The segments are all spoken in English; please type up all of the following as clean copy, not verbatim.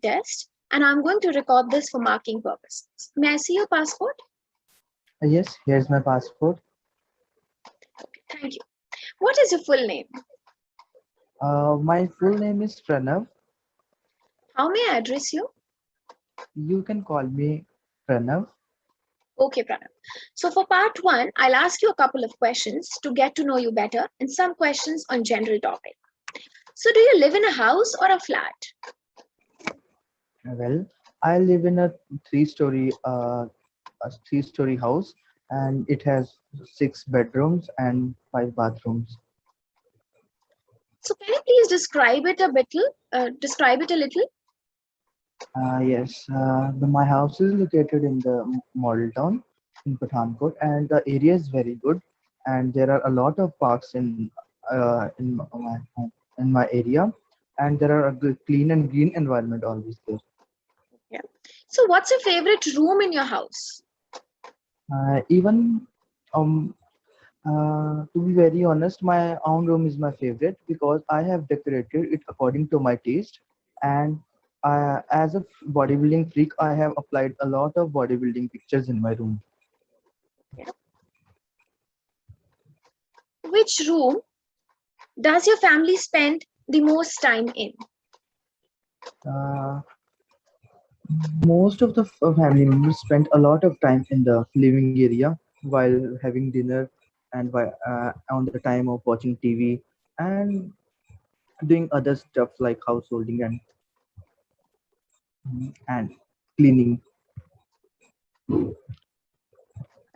test, and I'm going to record this for marking purposes. May I see your passport? Yes, here's my passport. Thank you. What is your full name? My full name is Pranav. How may I address you? You can call me Pranav. Okay, Pranav. So for part one, I'll ask you a couple of questions to get to know you better and some questions on general topic. So do you live in a house or a flat? Well, I live in a three-story house, and it has 6 bedrooms and 5 bathrooms. So can you please describe it a bit? Describe it a little. Yes, my house is located in the model town in Pathankot, and the area is very good. And there are a lot of parks in my area, and there are a good, clean and green environment always there. Yeah. So what's your favorite room in your house? Even to be very honest, my own room is my favorite because I have decorated it according to my taste. And as a bodybuilding freak, I have applied a lot of bodybuilding pictures in my room. Yeah. Which room does your family spend the most time in? Uh, Most of the family members spend a lot of time in the living area while having dinner and on the time of watching TV and doing other stuff like householding and cleaning.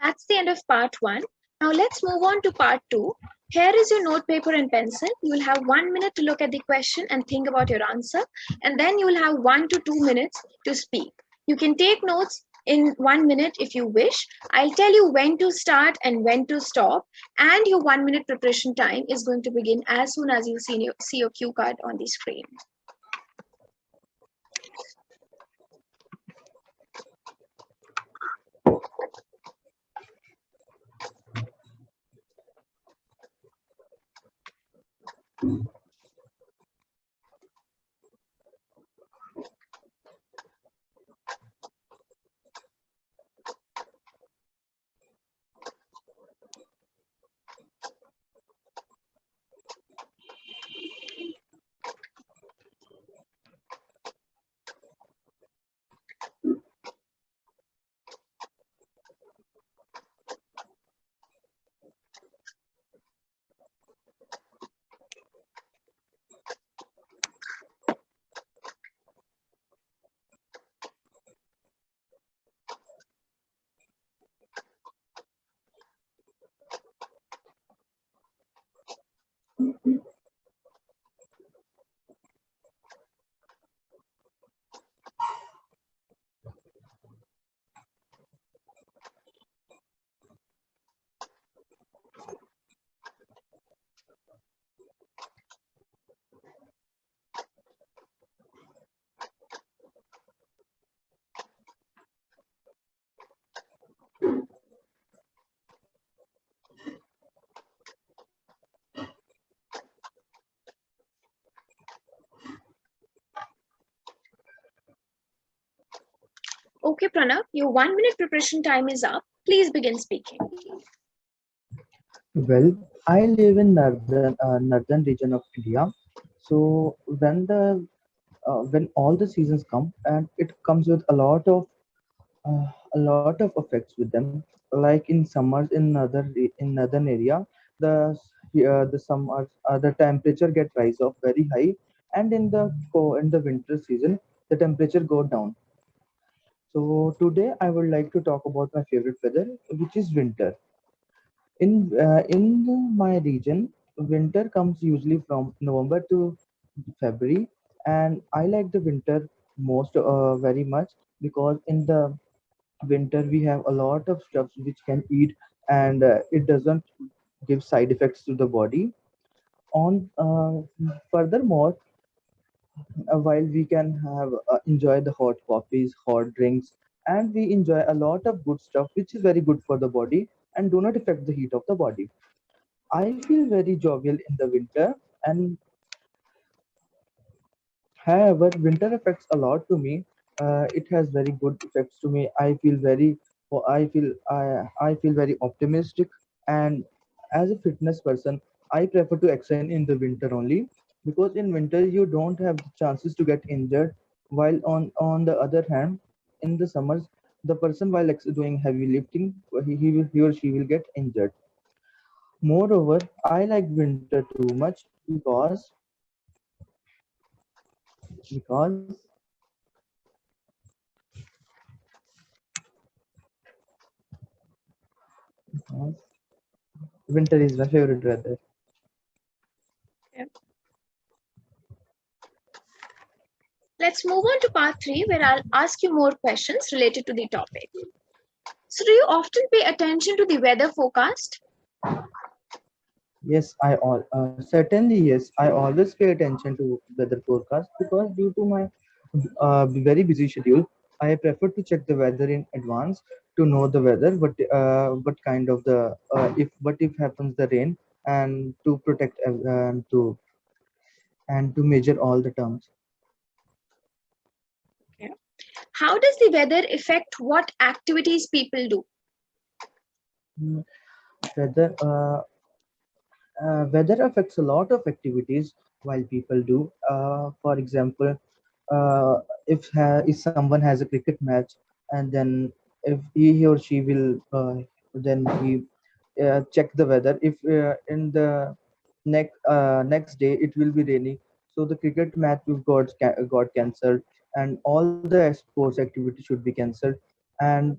That's the end of part one. Now let's move on to part two. Here is your note paper and pencil. You will have 1 minute to look at the question and think about your answer. And then you will have 1 to 2 minutes to speak. You can take notes in 1 minute if you wish. I'll tell you when to start and when to stop. And your 1 minute preparation time is going to begin as soon as you see your cue card on the screen. Okay, Pranav, your 1 minute preparation time is up. Please begin speaking. Well, I live in northern region of India. So when all the seasons come, and it comes with a lot of effects with them. Like in summers in northern area, the summers the temperature get rise up very high, and in the winter season the temperature go down. So today I would like to talk about my favorite weather, which is winter. In my region, winter comes usually from November to February, and I like the winter most very much because in the winter we have a lot of stuff which can eat, and it doesn't give side effects to the body. On Furthermore, while we can have enjoy the hot coffees, hot drinks, and we enjoy a lot of good stuff which is very good for the body and do not affect the heat of the body. I feel very jovial in the winter, and However, winter affects a lot to me. It has very good effects to me. I feel very optimistic, and as a fitness person, I prefer to exercise in the winter only, because in winter you don't have the chances to get injured. While on the other hand, in the summers, the person while doing heavy lifting, he or she will get injured. Moreover, I like winter too much because because winter is my favorite weather. Yeah. Let's move on to part three, where I'll ask you more questions related to the topic. So, do you often pay attention to the weather forecast? Yes, certainly yes. I always pay attention to weather forecast because due to my very busy schedule, I prefer to check the weather in advance to know the weather, what kind of the if what if happens the rain, and to protect and to measure all the terms. Okay. How does the weather affect what activities people do? Mm, Weather weather affects a lot of activities while people do. For example, if someone has a cricket match, and then if he or she will then he check the weather. If in the next day it will be raining, so the cricket match got cancelled, and all the sports activity should be cancelled. And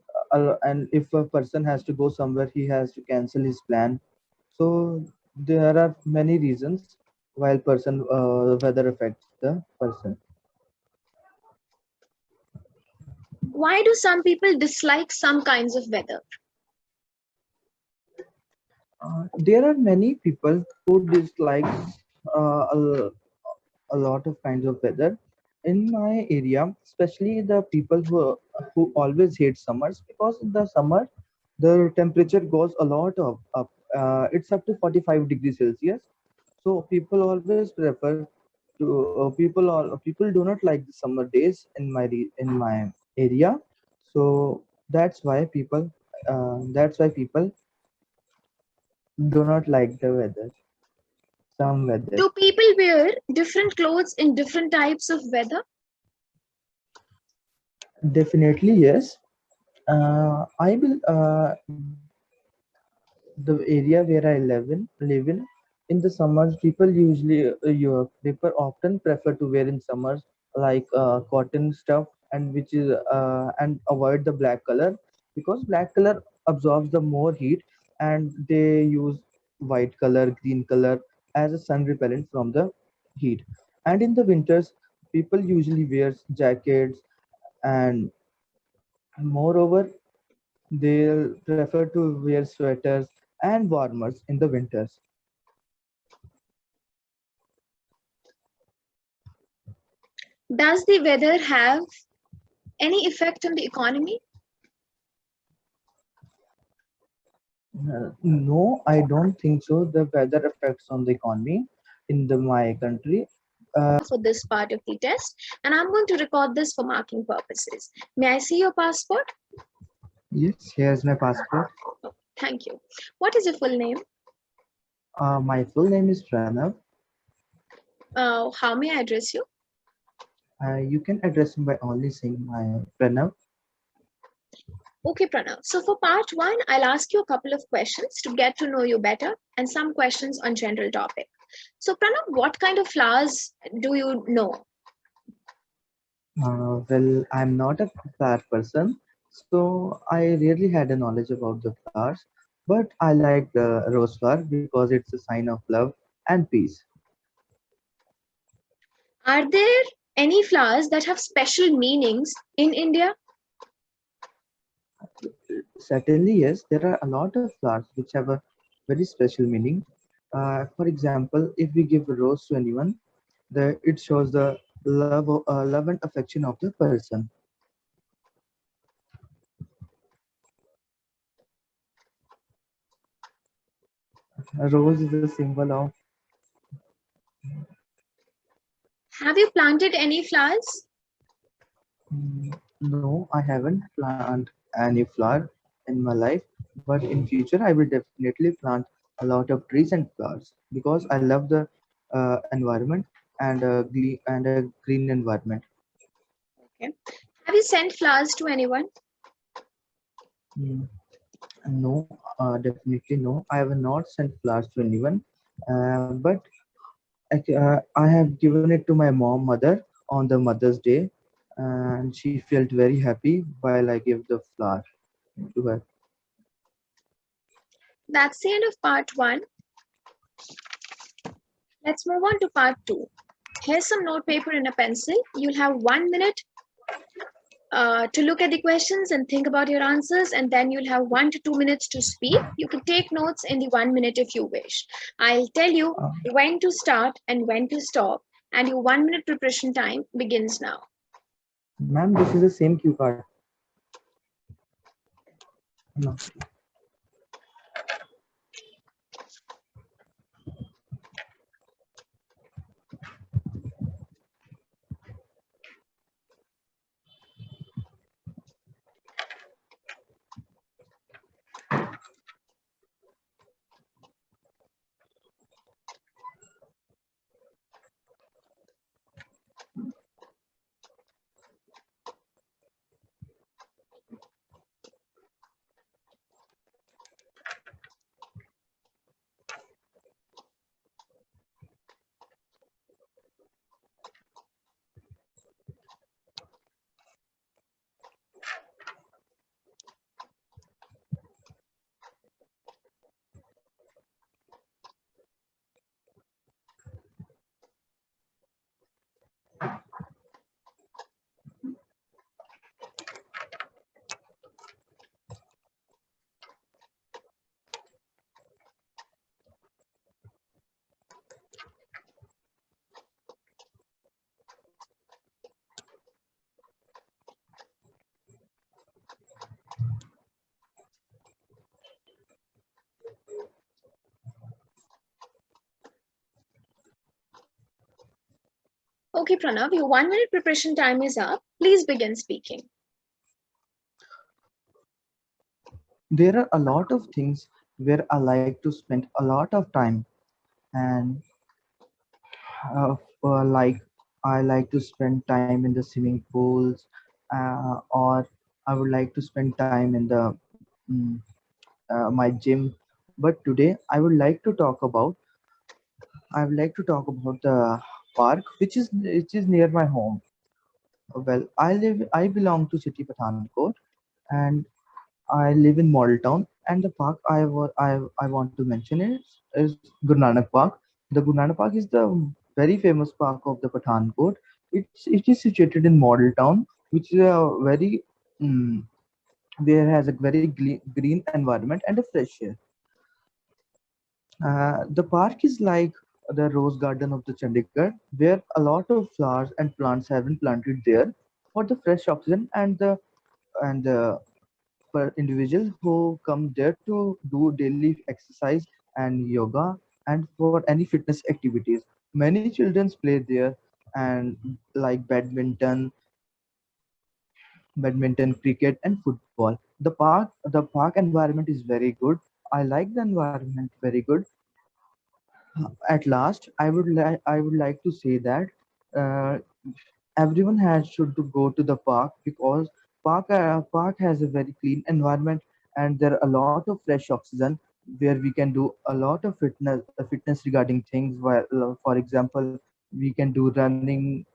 if a person has to go somewhere, he has to cancel his plan. So there are many reasons while person weather affects the person. Why do some people dislike some kinds of weather? There are many people who dislike uh, a, a lot of kinds of weather. In my area, especially the people who always hate summers, because in the summer the temperature goes a lot of up. It's up to 45 degrees Celsius. So people always prefer to people do not like the summer days in my area. So that's why people do not like the weather, some weather. Do people wear different clothes in different types of weather? Definitely yes. I will The area where I live in the summers, people usually people often prefer to wear in summers like cotton stuff, and which is and avoid the black color, because black color absorbs the more heat, and they use white color, green color as a sun repellent from the heat. And in the winters, people usually wears jackets, and moreover they'll prefer to wear sweaters and warmers in the winters. Does the weather have any effect on the economy? No, I don't think so. The weather effects on the economy in my country. For this part of the test, and I'm going to record this for marking purposes. May I see your passport? Yes, here's my passport. Thank you. What is your full name? My full name is Pranav. How may I address you? You can address me by only saying my Pranav. Okay, Pranav. So for part one, I'll ask you a couple of questions to get to know you better and some questions on general topic. So Pranav, what kind of flowers do you know? Well, I'm not a flower person, so I rarely had a knowledge about the flowers. But I like the rose flower because it's a sign of love and peace. Are there any flowers that have special meanings in India? Certainly, yes, there are a lot of flowers which have a very special meaning. For example, if we give a rose to anyone, it shows the love and affection of the person. A rose is a symbol of Have you planted any flowers? No, I haven't planted any flower in my life, but in future I will definitely plant a lot of trees and flowers because I love the environment and a green environment. Okay. Have you sent flowers to anyone? Mm, no, definitely no. I have not sent flowers to anyone, but I have given it to my mother on the Mother's Day, and she felt very happy while I gave the flower to her. That's the end of part one. Let's move on to part two. Here's some note paper and a pencil. You'll have 1 minute to look at the questions and think about your answers, and then you'll have 1 to 2 minutes to speak. You can take notes in the 1 minute if you wish. I'll tell you Uh, when to start and when to stop, and your 1 minute preparation time begins now. Ma'am, this is the same cue card. No. Okay, Pranav, your 1 minute preparation time is up. Please begin speaking. There are a lot of things where I like to spend a lot of time, and like I like to spend time in the swimming pools, or I would like to spend time in the mm, my gym. But today I would like to talk about the park, which is near my home. Well, I belong to city Pathankot, and I live in Model Town, and the park I want to mention is Guru Nanak Park. The Guru Nanak Park is the very famous park of the Pathankot. It is situated in Model Town, which is a very where has a very green environment and a fresh air. The park is like the rose garden of the Chandigarh, where a lot of flowers and plants have been planted there for the fresh oxygen and for individuals who come there to do daily exercise and yoga and for any fitness activities. Many children play there and like badminton, cricket, and football. The park environment is very good. I like the environment very good. At last, I would like to say that uh, everyone has should to go to the park because park has a very clean environment and there are a lot of fresh oxygen where we can do a lot of fitness regarding things while for example we can do running,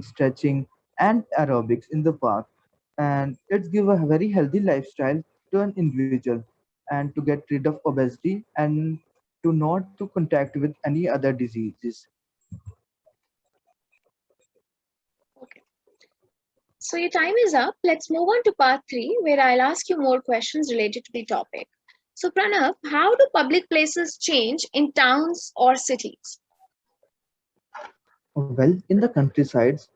stretching, and aerobics in the park, and it's give a very healthy lifestyle to an individual and to get rid of obesity and to not to contact with any other diseases. Okay. So your time is up. Let's move on to part three, where I'll ask you more questions related to the topic. So, Pranav, how do public places change in towns or cities? Well, in the countrysides,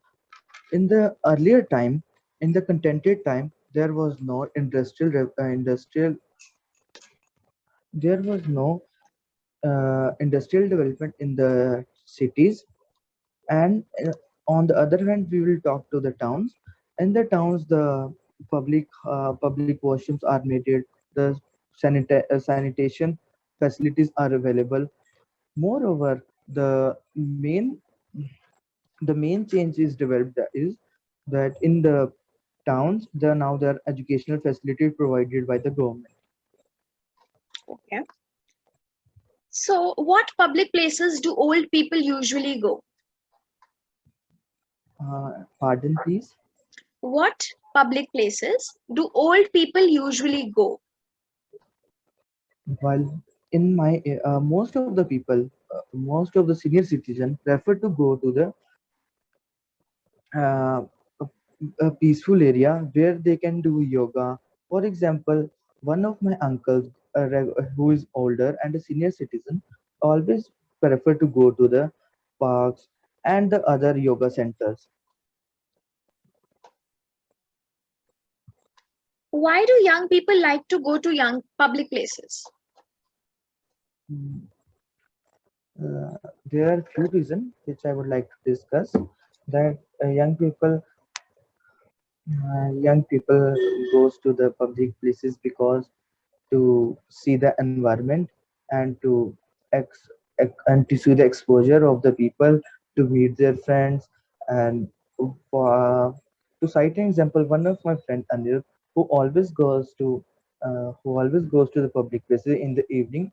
in the earlier time, in the contented time, there was no industrial development in the cities, And on the other hand, we will talk to the towns. In the towns, the public washrooms are needed, the sanitation facilities are available. Moreover, the main change is developed is that in the towns, there are educational facilities provided by the government. Okay. So, what public places do old people usually go? Pardon, please. What public places do old people usually go? While in my most of the senior citizens prefer to go to the uh, a, a peaceful area where they can do yoga. For example, one of my uncles, who is older and a senior citizen, always prefer to go to the parks and the other yoga centers. Why do young people like to go to young public places? Mm, there are few reasons which I would like to discuss. That young people goes to the public places because to see the environment and and to see the exposure of the people, to meet their friends. And uh, to cite an example, one of my friend Anil, who always goes to the public places in the evening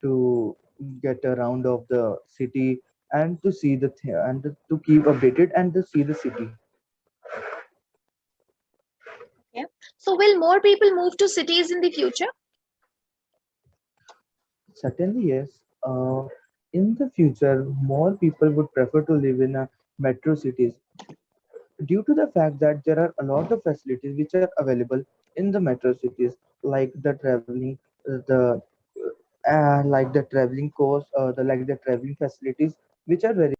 to get a round of the city and to see and to keep updated and to see the city. Okay. So, will more people move to cities in the future? Certainly, yes. In the future, more people would prefer to live in metro cities due to the fact that there are a lot of facilities which are available in the metro cities, like the traveling, the like the traveling course, the like the traveling facilities, which are very